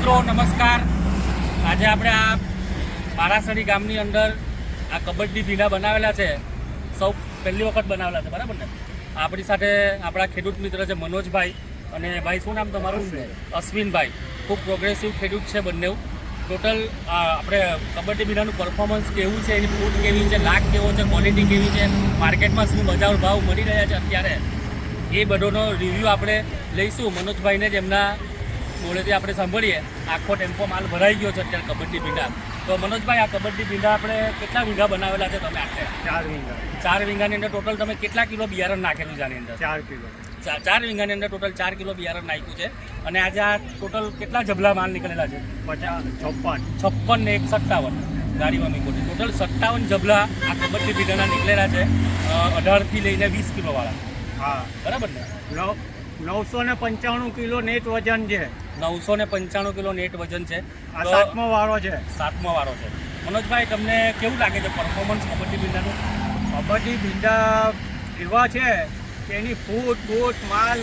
મિત્રો નમસ્કાર। આજે આપણે આ બારાસરી ગામની અંદર આ કબડ્ડી ભીંડા બનાવેલા છે, સૌ પહેલી વખત બનાવેલા છે, બરાબર ને? આપણી સાથે આપણા ખેડૂત મિત્ર છે મનોજભાઈ, અને ભાઈ શું નામ તમારું? અશ્વિનભાઈ। ખૂબ પ્રોગ્રેસિવ ખેડૂત છે બંને। ટોટલ આપણે કબડ્ડી ભીંડાનું પરફોર્મન્સ કેવું છે, એની ફૂડ કેવી છે, લાગ કેવો છે, ક્વોલિટી કેવી છે, માર્કેટમાં શું બજાર ભાવ મળી રહ્યા છે અત્યારે, એ બધોનો રિવ્યૂ આપણે લઈશું મનોજભાઈને જ એમના જોડેથી આપણે સાંભળીએ। આખો ટેમ્પો માલ ભરાઈ ગયો છે અત્યારે કબડ્ડી ભીંડા। તો મનોજભાઈ, આ કબડ્ડી ભીંડા આપણે કેટલા વીઘા બનાવેલા છે તમે? આખરે 4 વીઘા। 4 વીઘાની અંદર ટોટલ તમે કેટલા કિલો બિયારણ નાખેલું છે આની અંદર? 4 કિલો। 4 વીઘાની અંદર ટોટલ 4 કિલો બિયારણ નાખ્યું છે। અને આજે આ ટોટલ કેટલા જબલા માલ નીકળેલા છે? 56 ને 57 ગાડીમાં મૂકો છે। ટોટલ 57 જબલા આ કબડ્ડી ભીંડાના નીકળેલા છે, 18 થી લઈને 20 કિલો વાળા। હા, બરાબર ને? 995 કિલો નેટ વજન છે। 995 કિલો નેટ વજન છે। આ 7મો વાળો છે। 7મો વાળો છે। મનોજભાઈ, તમને કેવું લાગે છે પરફોર્મન્સ કબડ્ડી ભીંડાનું? કબડ્ડી ભીંડા એવા છે કે એની ફૂટ માલ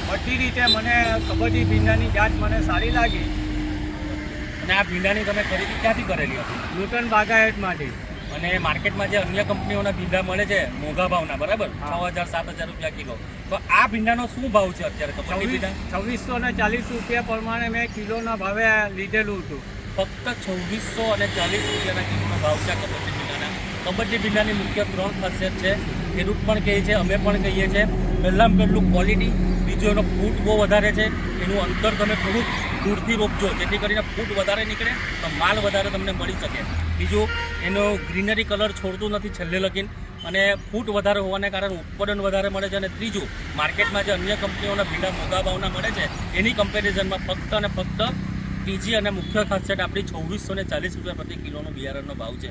બધી રીતે મને કબડ્ડી ભીંડાની જાત મને સારી લાગી। અને આ ભીંડાની તમે ખરીદી ક્યાંથી કરેલી હતી? નૂતન બાગાયતમાંથી। અને માર્કેટમાં જે અન્ય કંપનીઓના ભીંડા મળે છે મોંઘા ભાવના, બરાબર, 6,000-7,000 રૂપિયા કિલો, તો આ ભીંડાનો શું ભાવ છે અત્યારે કબડ્ડી ભીંડા? 2640 રૂપિયા પ્રમાણે મેં કિલોના ભાવે લીધેલું હતું। ફક્ત 2640 રૂપિયાના કિલોનો ભાવ છે આ કબડ્ડી ભીંડાના। કબડ્ડી ભીંડાની મુખ્ય 3 ખાસિયત છે, ખેડૂત પણ કહે છે, અમે પણ કહીએ છીએ। પહેલાં પહેલું ક્વોલિટી, બીજું એનો ફૂટ બહુ વધારે છે, એનું અંતર તમે થોડુંક દૂરથી રોપજો જેથી કરીને ફૂટ વધારે નીકળે તો માલ વધારે તમને મળી શકે। બીજું, એનો ગ્રીનરી કલર છોડતું નથી છેલ્લે લગીન, અને ફૂટ વધારે હોવાને કારણે ઉત્પાદન વધારે મળે છે। અને ત્રીજું, માર્કેટમાં જે અન્ય કંપનીઓના ભીંડા મોંઘા ભાવના મળે છે એની કમ્પેરિઝનમાં ફક્ત અને ફક્ત ત્રીજી અને મુખ્ય ખાસિયત આપણી 2640 રૂપિયા પ્રતિ કિલોનો બિયારણનો ભાવ છે।